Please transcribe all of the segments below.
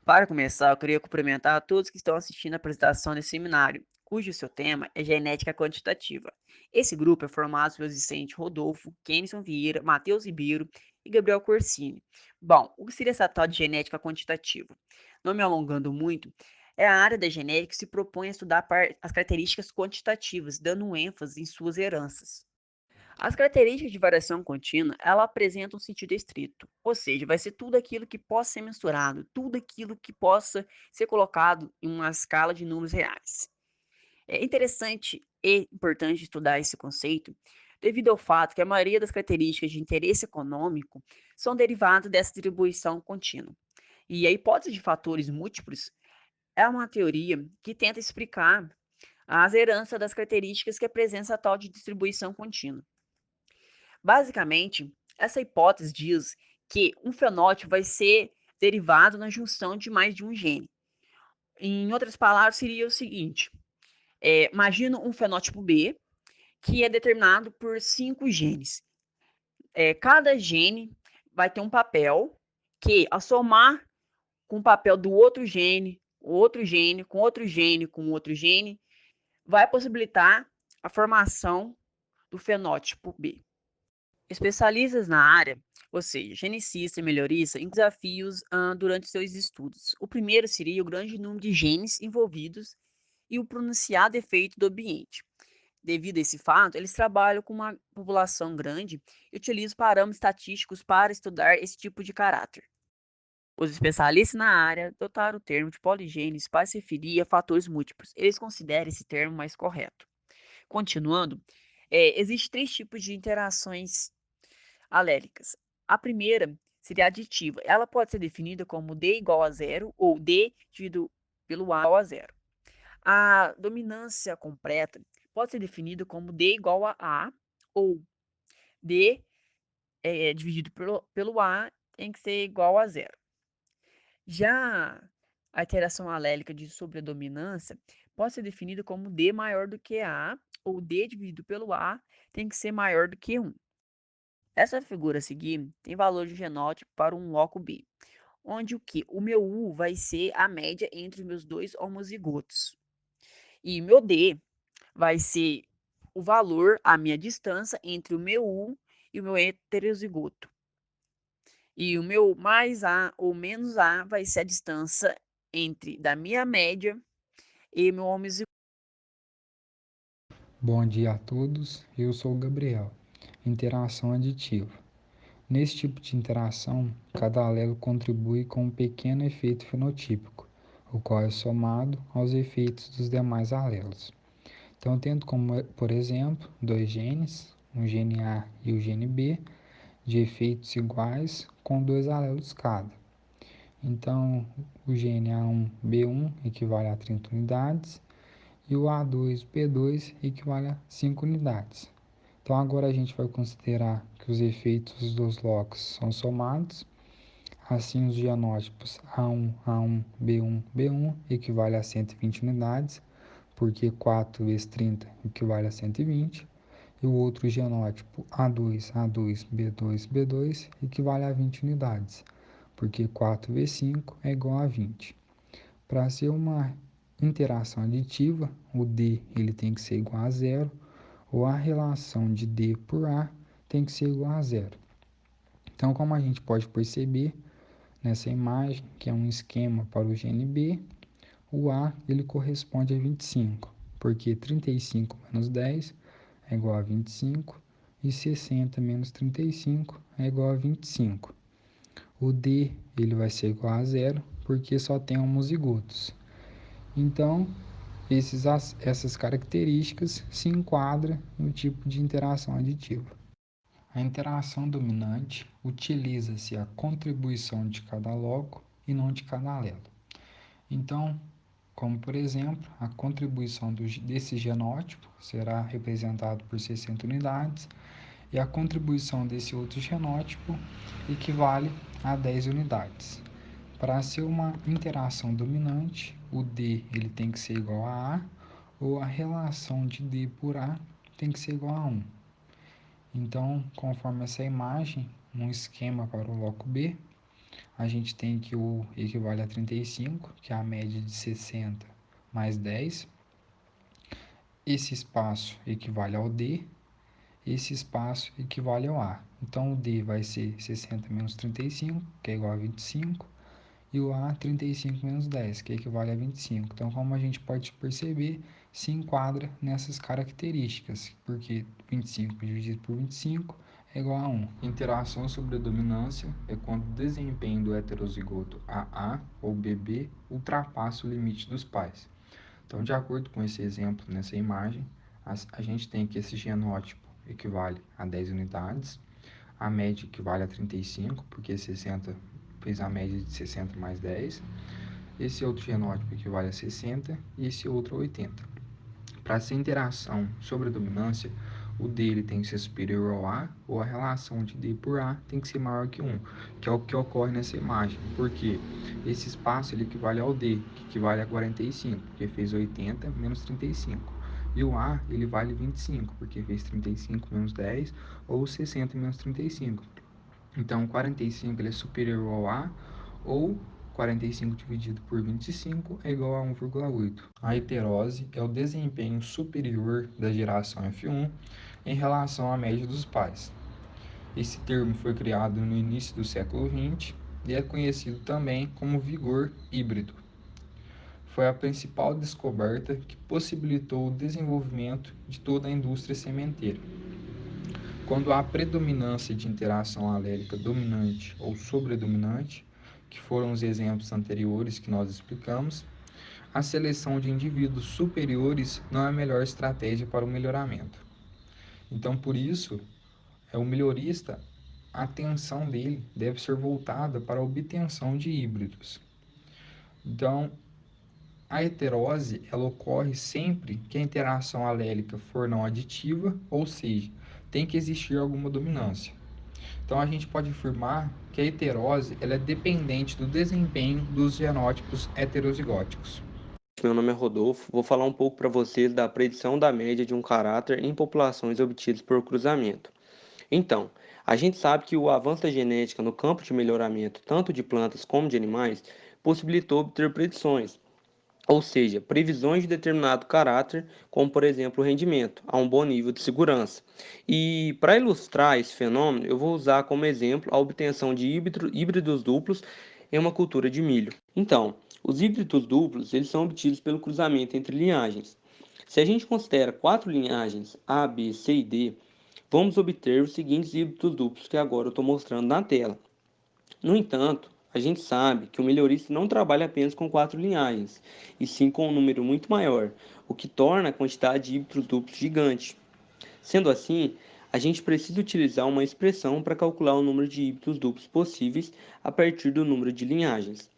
Para começar, eu queria cumprimentar a todos que estão assistindo a apresentação desse seminário, cujo seu tema é genética quantitativa. Esse grupo é formado pelos Vicente Rodolfo, Kenison Vieira, Matheus Ribeiro e Gabriel Corsini. Bom, o que seria essa tal de genética quantitativa? Não me alongando muito, é a área da genética que se propõe a estudar as características quantitativas, dando um ênfase em suas heranças. As características de variação contínua, ela apresenta um sentido estrito, ou seja, vai ser tudo aquilo que possa ser mensurado, tudo aquilo que possa ser colocado em uma escala de números reais. É interessante e importante estudar esse conceito, devido ao fato que a maioria das características de interesse econômico são derivadas dessa distribuição contínua. E a hipótese de fatores múltiplos é uma teoria que tenta explicar as heranças das características que apresentam a tal de distribuição contínua. Basicamente, essa hipótese diz que um fenótipo vai ser derivado na junção de mais de um gene. Em outras palavras, seria o seguinte: imagina um fenótipo B que é determinado por 5 genes. Cada gene vai ter um papel que, ao somar com o papel do outro gene, outro gene, com outro gene, com outro gene, vai possibilitar a formação do fenótipo B. Especialistas na área, ou seja, geneticista e melhorista, em desafios durante seus estudos. O primeiro seria o grande número de genes envolvidos e o pronunciado efeito do ambiente. Devido a esse fato, eles trabalham com uma população grande e utilizam parâmetros estatísticos para estudar esse tipo de caráter. Os especialistas na área adotaram o termo de poligenes para se referir a fatores múltiplos. Eles consideram esse termo mais correto. Continuando, existem 3 tipos de interações alélicas. A primeira seria aditiva. Ela pode ser definida como D igual a zero ou D dividido pelo A igual a zero. A dominância completa pode ser definida como D igual a ou D dividido pelo A tem que ser igual a zero. Já a interação alélica de sobredominância pode ser definida como D maior do que A ou D dividido pelo A tem que ser maior do que 1. Essa figura a seguir tem valor de genótipo para um loco B, onde o que? O meu U vai ser a média entre os meus dois homozigotos. E o meu D vai ser o valor, a minha distância entre o meu U e o meu heterozigoto. E o meu mais A ou menos A vai ser a distância entre da minha média e meu homozigoto. Bom dia a todos, eu sou o Gabriel. Interação aditiva. Nesse tipo de interação, cada alelo contribui com um pequeno efeito fenotípico, o qual é somado aos efeitos dos demais alelos. Então, tendo como, por exemplo, dois genes, um gene A e o gene B, de efeitos iguais com dois alelos cada. Então, o gene A1B1 equivale a 30 unidades e o A2B2 equivale a 5 unidades. Então agora a gente vai considerar que os efeitos dos locos são somados, assim os genótipos A1, A1, B1, B1 equivale a 120 unidades, porque 4 vezes 30 equivale a 120, e o outro genótipo A2, A2, B2, B2 equivale a 20 unidades, porque 4 vezes 5 é igual a 20. Para ser uma interação aditiva, o D ele tem que ser igual a zero, ou a relação de D por A tem que ser igual a zero. Então, como a gente pode perceber nessa imagem, que é um esquema para o gene B, o A ele corresponde a 25, porque 35 menos 10 é igual a 25 e 60 menos 35 é igual a 25. O D ele vai ser igual a zero, porque só tem homozigotos. Então, essas características se enquadram no tipo de interação aditiva. A interação dominante utiliza-se a contribuição de cada loco e não de cada alelo. Então, como por exemplo, a contribuição desse genótipo será representado por 60 unidades e a contribuição desse outro genótipo equivale a 10 unidades. Para ser uma interação dominante, o D ele tem que ser igual a A, ou a relação de D por A tem que ser igual a 1. Então, conforme essa imagem, um esquema para o loco B, a gente tem que o equivale a 35, que é a média de 60 mais 10. Esse espaço equivale ao D, esse espaço equivale ao A. Então, o D vai ser 60 menos 35, que é igual a 25, e o A 35 menos 10, que equivale a 25. Então, como a gente pode perceber, se enquadra nessas características, porque 25 dividido por 25 é igual a 1. Interação sobre a dominância é quando o desempenho do heterozigoto AA ou BB ultrapassa o limite dos pais. Então, de acordo com esse exemplo nessa imagem, a gente tem que esse genótipo equivale a 10 unidades, a média equivale a 35, porque 60 fez a média de 60 mais 10, esse outro genótipo equivale a 60 e esse outro a 80. Para essa interação sobre a dominância, o D tem que ser superior ao A, ou a relação de D por A tem que ser maior que 1, que é o que ocorre nessa imagem, porque esse espaço ele equivale ao D, que equivale a 45, porque fez 80 menos 35. E o A ele vale 25, porque fez 35 menos 10, ou 60 menos 35. Então, 45 ele é superior ao A, ou 45 dividido por 25 é igual a 1,8. A heterose é o desempenho superior da geração F1 em relação à média dos pais. Esse termo foi criado no início do século XX e é conhecido também como vigor híbrido. Foi a principal descoberta que possibilitou o desenvolvimento de toda a indústria sementeira. Quando há predominância de interação alélica dominante ou sobredominante, que foram os exemplos anteriores que nós explicamos, a seleção de indivíduos superiores não é a melhor estratégia para o melhoramento. Então, por isso, o melhorista, a atenção dele deve ser voltada para a obtenção de híbridos. Então, a heterose ela ocorre sempre que a interação alélica for não aditiva, ou seja, tem que existir alguma dominância. Então, a gente pode afirmar que a heterose ela é dependente do desempenho dos genótipos heterozigóticos. Meu nome é Rodolfo, vou falar um pouco para vocês da predição da média de um caráter em populações obtidas por cruzamento. Então, a gente sabe que o avanço da genética no campo de melhoramento, tanto de plantas como de animais, possibilitou obter predições, ou seja, previsões de determinado caráter, como por exemplo o rendimento, a um bom nível de segurança. E para ilustrar esse fenômeno, eu vou usar como exemplo a obtenção de híbridos duplos em uma cultura de milho. Então, os híbridos duplos eles são obtidos pelo cruzamento entre linhagens. Se a gente considera 4 linhagens A, B, C e D, vamos obter os seguintes híbridos duplos que agora eu estou mostrando na tela. No entanto, a gente sabe que o melhorista não trabalha apenas com 4 linhagens, e sim com um número muito maior, o que torna a quantidade de híbridos duplos gigante. Sendo assim, a gente precisa utilizar uma expressão para calcular o número de híbridos duplos possíveis a partir do número de linhagens.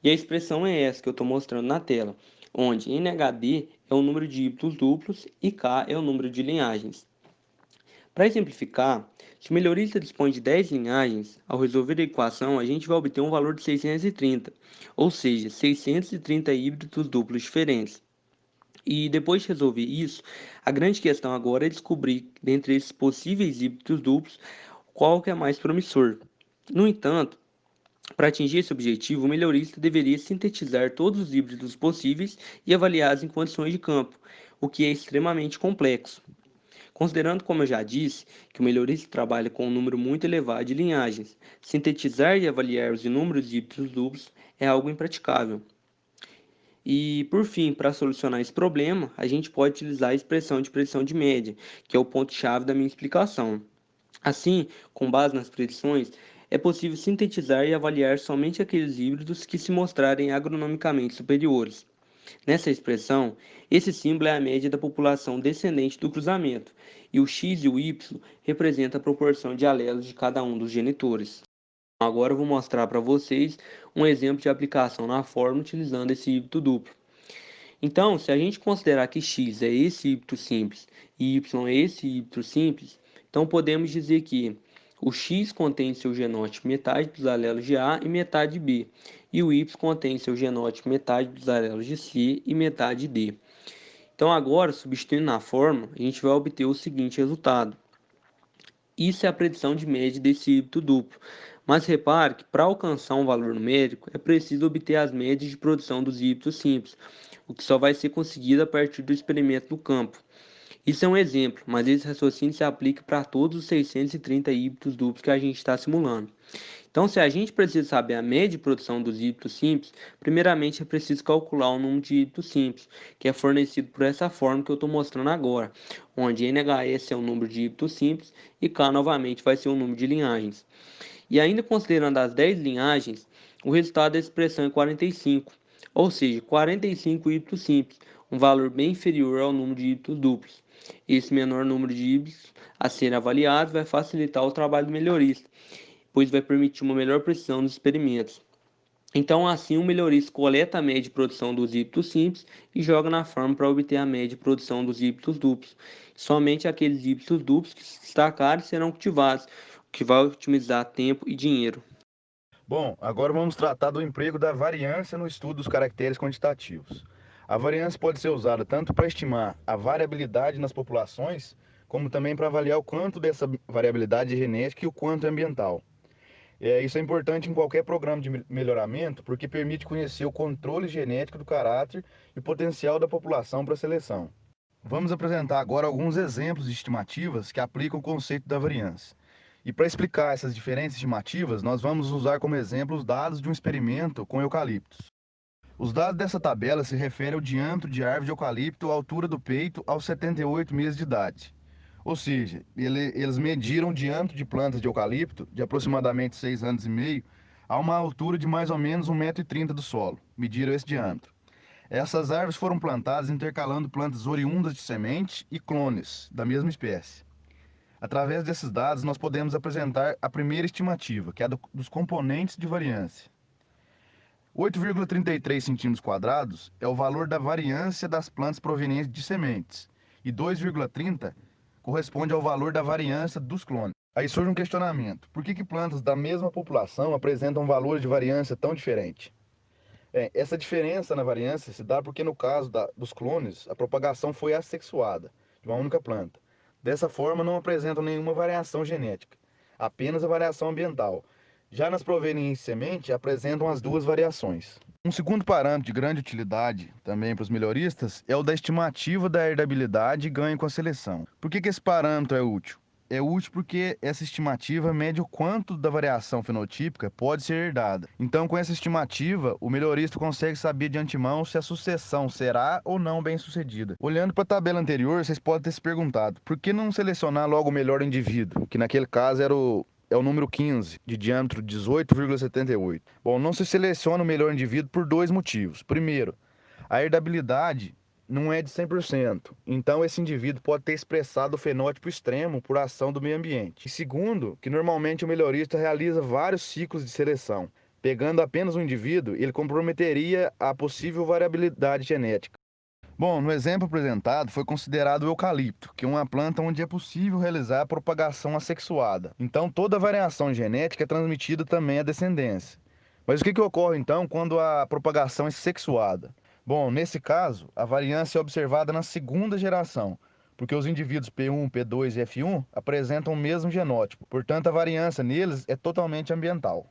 E a expressão é essa que eu estou mostrando na tela, onde NHD é o número de híbridos duplos e K é o número de linhagens. Para exemplificar, se o melhorista dispõe de 10 linhagens, ao resolver a equação, a gente vai obter um valor de 630, ou seja, 630 híbridos duplos diferentes. E depois de resolver isso, a grande questão agora é descobrir, dentre esses possíveis híbridos duplos, qual que é mais promissor. No entanto, para atingir esse objetivo, o melhorista deveria sintetizar todos os híbridos possíveis e avaliá-los em condições de campo, o que é extremamente complexo. Considerando, como eu já disse, que o melhorista trabalha com um número muito elevado de linhagens, sintetizar e avaliar os inúmeros híbridos duplos é algo impraticável. E, por fim, para solucionar esse problema, a gente pode utilizar a expressão de predição de média, que é o ponto-chave da minha explicação. Assim, com base nas predições, é possível sintetizar e avaliar somente aqueles híbridos que se mostrarem agronomicamente superiores. Nessa expressão, esse símbolo é a média da população descendente do cruzamento, e o x e o y representam a proporção de alelos de cada um dos genitores. Agora eu vou mostrar para vocês um exemplo de aplicação na fórmula utilizando esse híbrido duplo. Então, se a gente considerar que x é esse híbrido simples e y é esse híbrido simples, então podemos dizer que o x contém em seu genótipo metade dos alelos de A e metade de B, e o y contém em seu genótipo metade dos alelos de C e metade de D. Então agora, substituindo na fórmula, a gente vai obter o seguinte resultado. Isso é a predição de média desse híbrido duplo, Mas repare que para alcançar um valor numérico é preciso obter as médias de produção dos híbridos simples, o que só vai ser conseguido a partir do experimento no campo. Isso é um exemplo, mas esse raciocínio se aplica para todos os 630 híbridos duplos que a gente está simulando. Então, se a gente precisa saber a média de produção dos híbridos simples, primeiramente é preciso calcular o número de híbridos simples, que é fornecido por essa forma que eu estou mostrando agora, onde NHS é o número de híbridos simples e K novamente vai ser o número de linhagens. E ainda considerando as 10 linhagens, o resultado da expressão é 45, ou seja, 45 híbridos simples, um valor bem inferior ao número de híbridos duplos. Esse menor número de híbridos a ser avaliado vai facilitar o trabalho do melhorista, pois vai permitir uma melhor precisão nos experimentos. Então, assim, o melhorista coleta a média de produção dos híbridos simples e joga na forma para obter a média de produção dos híbridos duplos. Somente aqueles híbridos duplos que se destacarem serão cultivados, o que vai otimizar tempo e dinheiro. Bom, agora vamos tratar do emprego da variância no estudo dos caracteres quantitativos. A variância pode ser usada tanto para estimar a variabilidade nas populações, como também para avaliar o quanto dessa variabilidade é genética e o quanto é ambiental. Isso é importante em qualquer programa de melhoramento, porque permite conhecer o controle genético do caráter e o potencial da população para a seleção. Vamos apresentar agora alguns exemplos de estimativas que aplicam o conceito da variância. E para explicar essas diferentes estimativas, nós vamos usar como exemplo os dados de um experimento com eucaliptos. Os dados dessa tabela se referem ao diâmetro de árvore de eucalipto, à altura do peito, aos 78 meses de idade. Ou seja, eles mediram o diâmetro de plantas de eucalipto, de aproximadamente 6 anos e meio, a uma altura de mais ou menos 1,30 m do solo. Mediram esse diâmetro. Essas árvores foram plantadas intercalando plantas oriundas de semente e clones da mesma espécie. Através desses dados, nós podemos apresentar a primeira estimativa, que é a dos componentes de variância. 8,33 cm² é o valor da variância das plantas provenientes de sementes, e 2,30 corresponde ao valor da variância dos clones. Aí surge um questionamento: por que plantas da mesma população apresentam valores de variância tão diferentes? Essa diferença na variância se dá porque no caso dos clones, a propagação foi assexuada, de uma única planta. Dessa forma, não apresentam nenhuma variação genética, apenas a variação ambiental. Já nas provenientes de semente, apresentam as duas variações. Um segundo parâmetro de grande utilidade, também para os melhoristas, é o da estimativa da herdabilidade e ganho com a seleção. Por que esse parâmetro é útil? É útil porque essa estimativa mede o quanto da variação fenotípica pode ser herdada. Então, com essa estimativa, o melhorista consegue saber de antemão se a sucessão será ou não bem-sucedida. Olhando para a tabela anterior, vocês podem ter se perguntado: por que não selecionar logo o melhor indivíduo, que naquele caso é o número 15, de diâmetro 18,78. Bom, não se seleciona o melhor indivíduo por dois motivos. Primeiro, a herdabilidade não é de 100%, então esse indivíduo pode ter expressado o fenótipo extremo por ação do meio ambiente. E segundo, que normalmente o melhorista realiza vários ciclos de seleção. Pegando apenas um indivíduo, ele comprometeria a possível variabilidade genética. Bom, no exemplo apresentado foi considerado o eucalipto, que é uma planta onde é possível realizar a propagação assexuada. Então toda a variação genética é transmitida também à descendência. Mas o que ocorre então quando a propagação é sexuada? Bom, nesse caso, a variância é observada na segunda geração, porque os indivíduos P1, P2 e F1 apresentam o mesmo genótipo, portanto a variância neles é totalmente ambiental.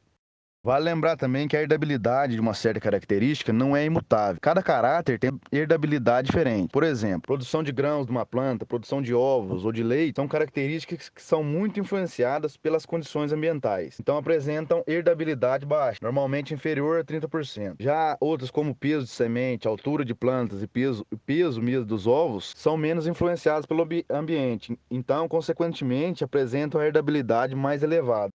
Vale lembrar também que a herdabilidade de uma certa característica não é imutável. Cada caráter tem herdabilidade diferente. Por exemplo, produção de grãos de uma planta, produção de ovos ou de leite são características que são muito influenciadas pelas condições ambientais. Então apresentam herdabilidade baixa, normalmente inferior a 30%. Já outras, como peso de semente, altura de plantas e peso mesmo dos ovos, são menos influenciados pelo ambiente. Então, consequentemente, apresentam a herdabilidade mais elevada.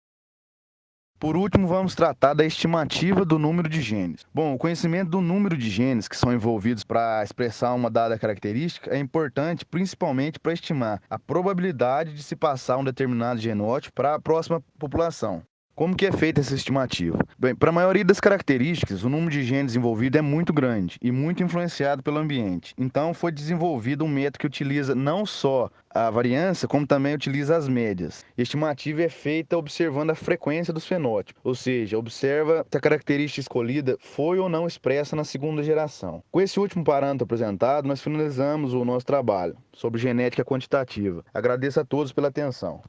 Por último, vamos tratar da estimativa do número de genes. Bom, o conhecimento do número de genes que são envolvidos para expressar uma dada característica é importante principalmente para estimar a probabilidade de se passar um determinado genótipo para a próxima população. Como que é feita essa estimativa? Bem, para a maioria das características, o número de genes envolvido é muito grande e muito influenciado pelo ambiente. Então, foi desenvolvido um método que utiliza não só a variância, como também utiliza as médias. A estimativa é feita observando a frequência dos fenótipos, ou seja, observa se a característica escolhida foi ou não expressa na segunda geração. Com esse último parâmetro apresentado, nós finalizamos o nosso trabalho sobre genética quantitativa. Agradeço a todos pela atenção.